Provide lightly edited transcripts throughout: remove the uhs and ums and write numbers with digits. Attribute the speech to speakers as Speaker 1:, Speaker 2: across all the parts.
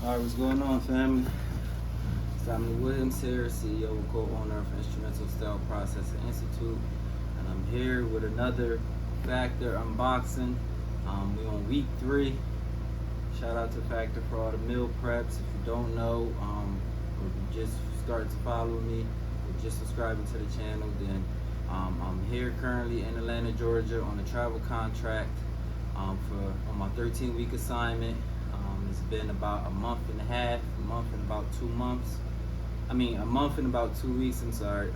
Speaker 1: Alright, what's going on, family? Simon Williams here, CEO and co-owner of Instrumental Sterile Processing Institute, and I'm here with another Factor unboxing. We're on week 3. Shout out to Factor for all the meal preps. If you don't know, or you just started to follow me, or just subscribing to the channel, then I'm here currently in Atlanta, Georgia, on a travel contract on my 13-week assignment. It's been about a month and about 2 months. I mean, a month and about 2 weeks, I'm sorry.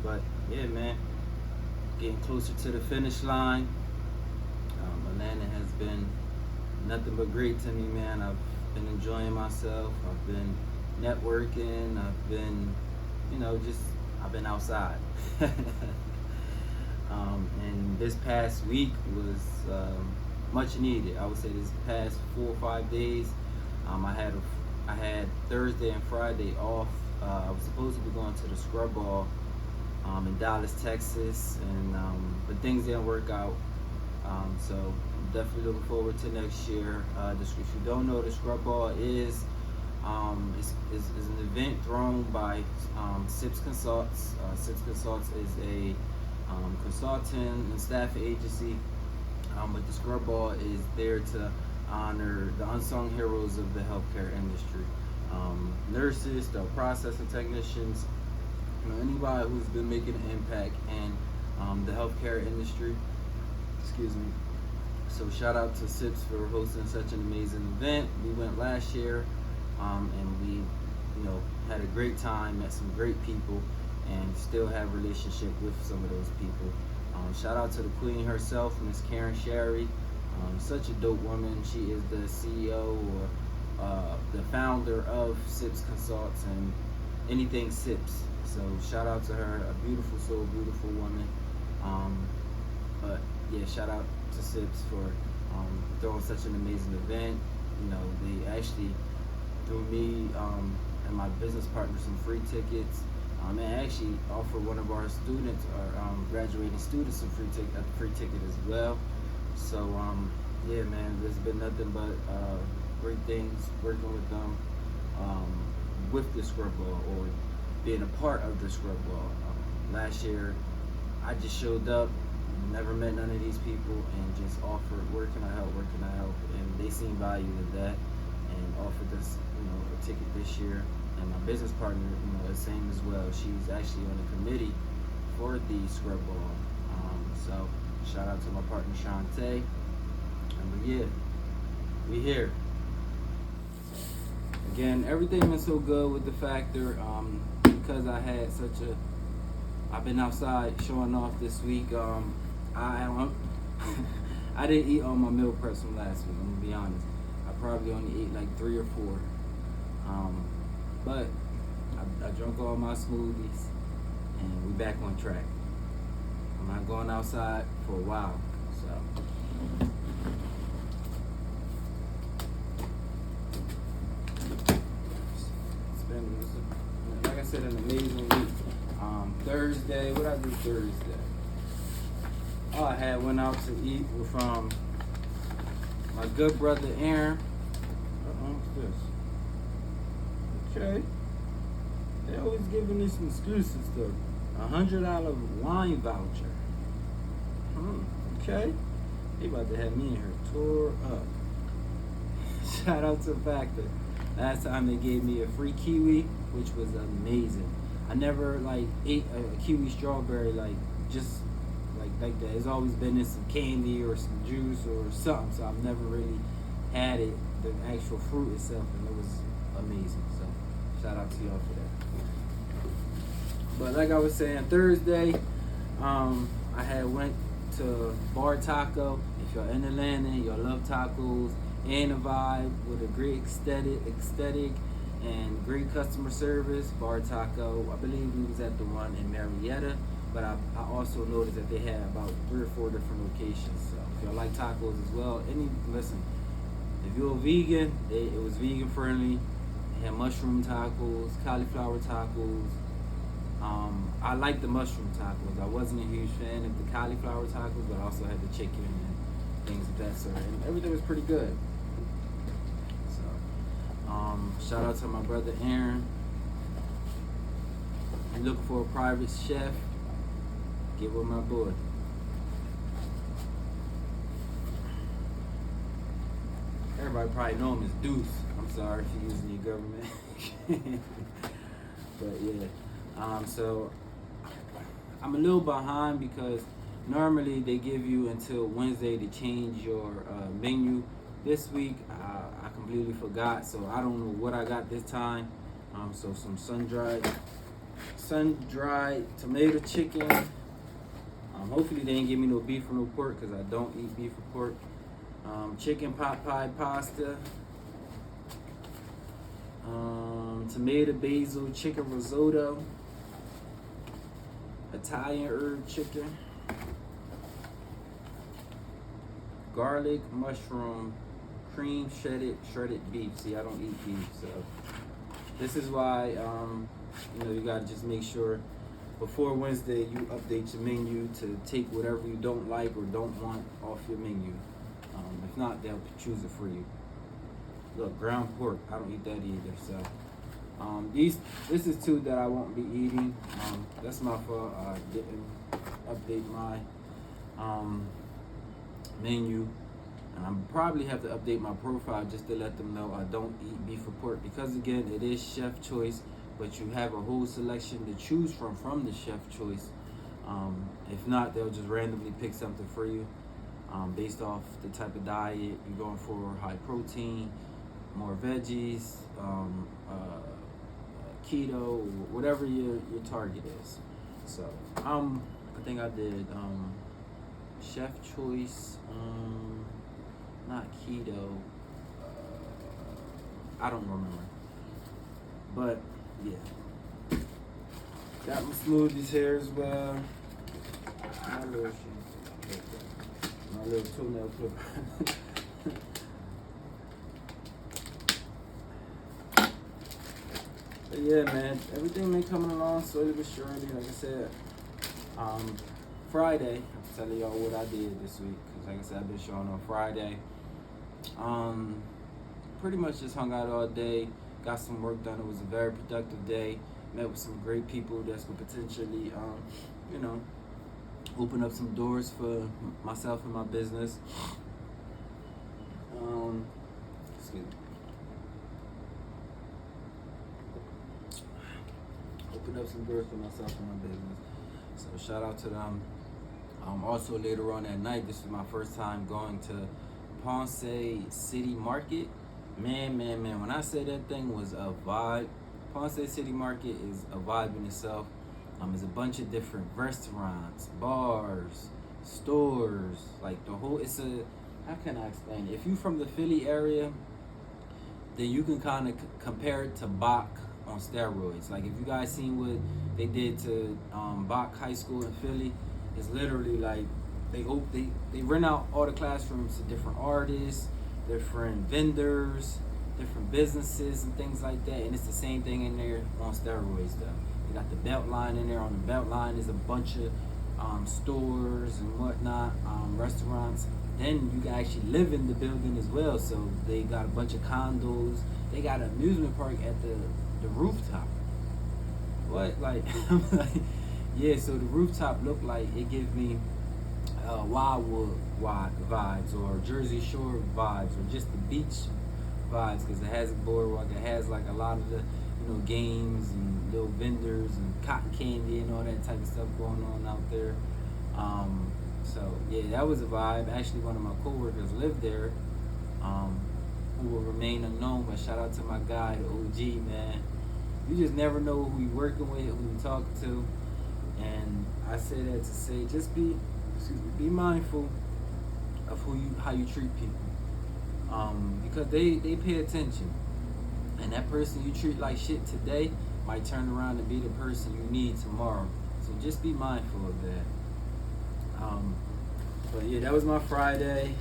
Speaker 1: But yeah, man, getting closer to the finish line. Atlanta has been nothing but great to me, man. I've been enjoying myself. I've been networking. I've been, I've been outside. And this past week was much needed. I would say this past 4 or 5 days, I had Thursday and Friday off. I was supposed to be going to the scrub ball in Dallas, Texas, and but things didn't work out. So I'm definitely looking forward to next year. If you don't know, the scrub ball is an event thrown by SIPS Consults. SIPS Consults is a consultant and staff agency. But the scrub ball is there to honor the unsung heroes of the healthcare industry. Nurses, sterile processing technicians, anybody who's been making an impact in the healthcare industry. Excuse me. So shout out to SIPS for hosting such an amazing event. We went last year, and we, had a great time, met some great people, and still have a relationship with some of those people. Shout out to the queen herself, Miss Karen Sherry. Such a dope woman. She is the CEO or the founder of SIPS Consults and anything SIPS. So shout out to her, a beautiful soul, beautiful woman. But yeah, shout out to SIPS for throwing such an amazing event. They actually threw me and my business partner some free tickets. And actually offered one of our students, our graduating students, some free ticket as well. So yeah, man, there's been nothing but great things working with them with the scrub ball, or being a part of the scrub ball. Last year, I just showed up, never met none of these people, and just offered, where can I help, and they seen value in that, and offered us, a ticket this year. And my business partner, the same as well. She's actually on the committee for the scrub ball. So shout out to my partner Shantae. And yeah, we here. Again, everything been so good with the Factor. Because I've been outside showing off this week. I didn't eat all my meal preps from last week. I'm gonna be honest. I probably only ate like 3 or 4. But I drank all my smoothies, and we back on track. I'm not going outside for a while, so. It's been, like I said, an amazing week. Thursday, what I do Thursday? Oh, I went out to eat with my good brother Aaron. What's this? Okay. They always giving me some excuses though. $100 wine voucher. Okay. They about to have me in here tore up. Shout out to Factor. Last time they gave me a free kiwi, which was amazing. I never ate a kiwi strawberry like that. It's always been in some candy or some juice or something. So I've never really had it, the actual fruit itself, and it was amazing. So shout out to y'all for that. But like I was saying, Thursday, I went to Bar Taco. If you're in Atlanta, y'all love tacos and a vibe with a great aesthetic and great customer service. Bar Taco, I believe we was at the one in Marietta, but I also noticed that they had about 3 or 4 different locations. So if y'all like tacos as well, listen, if you're a vegan, it was vegan friendly. They had mushroom tacos, cauliflower tacos. I like the mushroom tacos. I wasn't a huge fan of the cauliflower tacos, but I also had the chicken and things of that sort. And everything was pretty good. So Shout out to my brother Aaron. You looking for a private chef? Get with my boy. Everybody probably know him as Deuce. I'm sorry if you're using your government. But yeah, so I'm a little behind because normally they give you until Wednesday to change your menu. This week I completely forgot, so I don't know what I got this time. So some sun-dried tomato chicken. Hopefully they didn't give me no beef or no pork because I don't eat beef or pork. Chicken pot pie pasta. Tomato basil chicken risotto. Italian herb chicken. Garlic mushroom cream shredded beef. See, I don't eat beef, so this is why you gotta just make sure before Wednesday you update your menu to take whatever you don't like or don't want off your menu. If not, they'll choose it for you. Look, ground pork, I don't eat that either. So this is two that I won't be eating. That's my fault. I didn't update my menu, and I probably have to update my profile just to let them know I don't eat beef or pork, because again, it is chef choice, but you have a whole selection to choose from the chef choice. If not, they'll just randomly pick something for you based off the type of diet you're going for: high protein, more veggies, keto, whatever your target is. So I think I did chef choice, not keto, I don't remember, but yeah, got my smoothies here as well. My little toenail clipper. But yeah, man, everything been coming along slowly but surely. Like I said, Friday, I'm telling y'all what I did this week, because like I said, I've been showing on Friday. Pretty much just hung out all day, got some work done. It was a very productive day. Met with some great people that's gonna potentially, open up some doors for myself and my business. Excuse me. Open up some doors for myself and my business. So shout out to them. Also later on that night, this was my first time going to Ponce City Market. Man, when I say that thing was a vibe, Ponce City Market is a vibe in itself. There's a bunch of different restaurants, bars, stores, like the whole, how can I explain it? If you're from the Philly area, then you can kind of compare it to Bach on steroids. Like if you guys seen what they did to Bach High School in Philly, it's literally like they rent out all the classrooms to different artists, different vendors, different businesses and things like that, and it's the same thing in there on steroids though. They got the belt line in there. On the belt line is a bunch of stores and whatnot, restaurants. Then you can actually live in the building as well. So they got a bunch of condos. They got an amusement park at the rooftop. What? Like, yeah, so the rooftop looked like it gives me Wildwood vibes or Jersey Shore vibes or just the beach vibes, because it has a boardwalk. It has like a lot of the games and little vendors and cotton candy and all that type of stuff going on out there. So yeah, that was a vibe. Actually, one of my coworkers lived there, who will remain unknown, but shout out to my guy, the OG, man. You just never know who you're working with, who you're talking to. And I say that to say, just be mindful of how you treat people, because they pay attention, and that person you treat like shit today might turn around and be the person you need tomorrow. So just be mindful of that. But yeah, that was my Friday.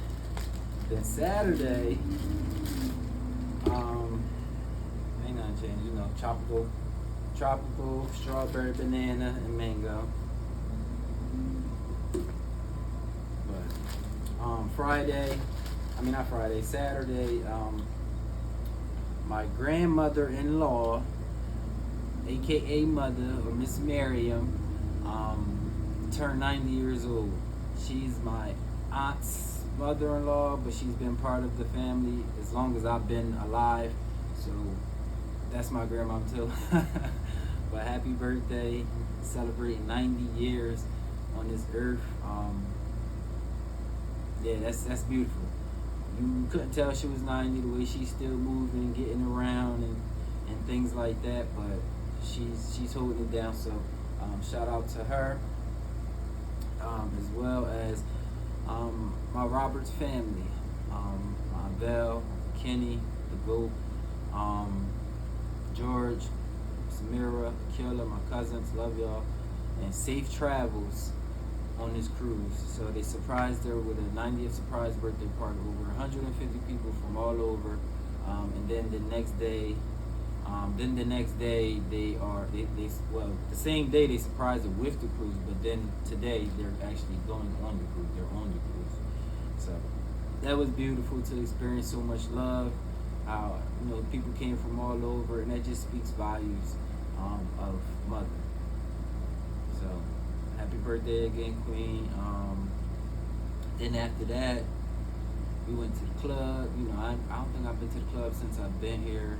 Speaker 1: Then Saturday, ain't nothing changed. Tropical, strawberry, banana, and mango. But Saturday, my grandmother-in-law, aka Mother or Miss Miriam, turned 90 years old. She's my aunt's mother-in-law, but she's been part of the family as long as I've been alive. So that's my grandma too. But happy birthday, celebrating 90 years on this earth. Yeah, that's beautiful. You couldn't tell she was 90 the way she's still moving, getting around, and things like that. But she's holding it down. So shout out to her, as well as my Roberts family, my Belle, Kenny, the GOAT, George, Samira, Akila, my cousins, love y'all, and safe travels on this cruise. So they surprised her with a 90th surprise birthday party, over 150 people from all over, and then the next day, well, the same day they surprised her with the cruise, but then today they're actually going on the cruise. They're on the cruise. So that was beautiful to experience so much love. How people came from all over, and that just speaks volumes of Mother. So happy birthday again, Queen. Then after that, we went to the club. I don't think I've been to the club since I've been here.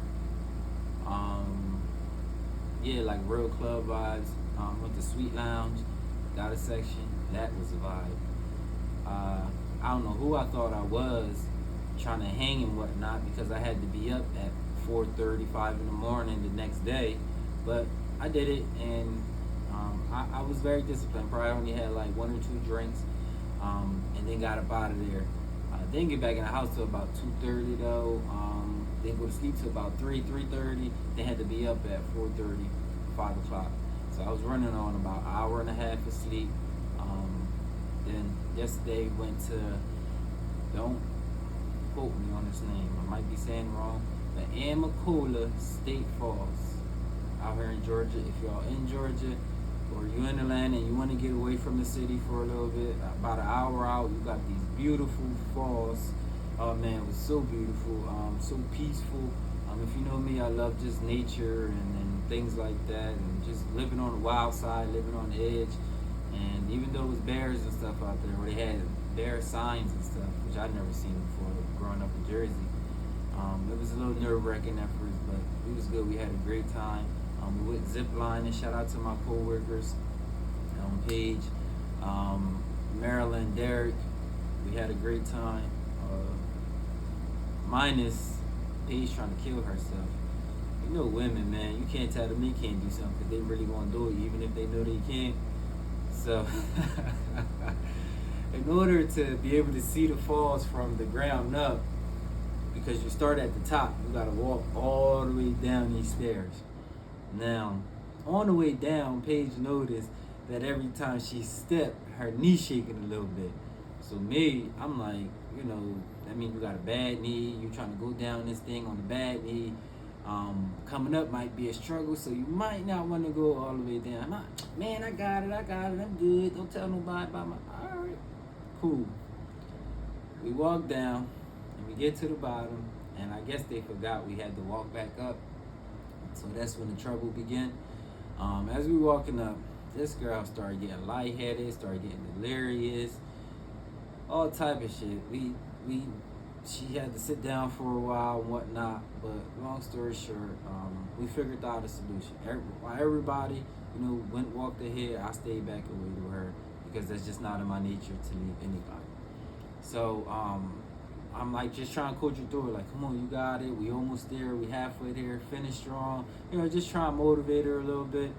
Speaker 1: Yeah, like real club vibes. Went to Sweet Lounge, got a section. That was a vibe. I don't know who I thought I was trying to hang and whatnot, because I had to be up at 4:35 in the morning the next day, but I did it, and I was very disciplined. Probably only had like 1 or 2 drinks, and then got up out of there. Didn't get back in the house till about 2:30 though. Didn't go to sleep till about 3:30. Then had to be up at 4:30, 5 o'clock. So I was running on about an hour and a half of sleep. Then yesterday went to, don't quote me on this name, I might be saying wrong, but Amacola State Falls out here in Georgia. If y'all in Georgia or you in Atlanta and you want to get away from the city for a little bit, about an hour out, you got these beautiful falls. Oh man, it was so beautiful, so peaceful. If you know me, I love just nature and things like that, and just living on the wild side, living on the edge. And even though it was bears and stuff out there, where they had bear signs and stuff, which I'd never seen before growing up in Jersey, it was a little nerve-wracking at first, but it was good. We had a great time. We went zip lining. Shout out to my co-workers, Paige, Marilyn, Derek. We had a great time. Minus Paige trying to kill herself. Women, man, you can't tell them they can't do something because they really want to do it, even if they know they can't. So, in order to be able to see the falls from the ground up, because you start at the top, you gotta walk all the way down these stairs. Now, on the way down, Paige noticed that every time she stepped, her knee shaking a little bit. So me, I'm like, that means you got a bad knee. You're trying to go down this thing on the bad knee. Coming up might be a struggle, so you might not want to go all the way down. I got it, I'm good. Don't tell nobody about all right, cool. We walk down, and we get to the bottom, and I guess they forgot we had to walk back up. So that's when the trouble began. As we walking up, this girl started getting lightheaded, started getting delirious, all type of shit. She had to sit down for a while and whatnot, but long story short, we figured out a solution. While everybody, walked ahead, I stayed back and waited with her, because that's just not in my nature to leave anybody. So I'm like just trying to coach you through it, like, come on, you got it, we almost there, we halfway there, finish strong, just try and motivate her a little bit.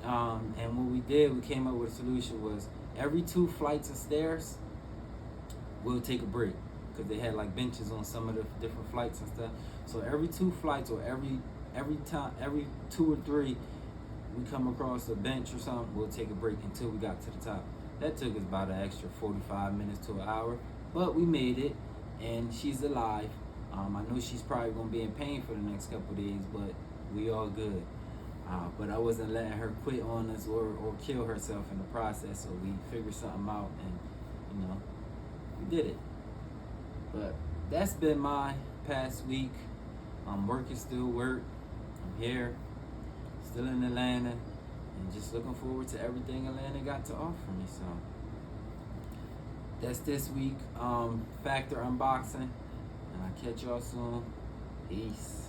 Speaker 1: And what we did, we came up with a solution, was every 2 flights of stairs, we'll take a break, because they had like benches on some of the different flights and stuff. So every 2 flights, or every 2 or 3, we come across a bench or something, we'll take a break until we got to the top. That took us about an extra 45 minutes to an hour, but we made it, and she's alive. I know she's probably gonna be in pain for the next couple of days, but we all good. But I wasn't letting her quit on us or kill herself in the process, so we figured something out, and we did it. But that's been my past week. Work is still work. I'm here, still in Atlanta, and just looking forward to everything Atlanta got to offer me. So that's this week. Factor unboxing, and I'll catch y'all soon. Peace.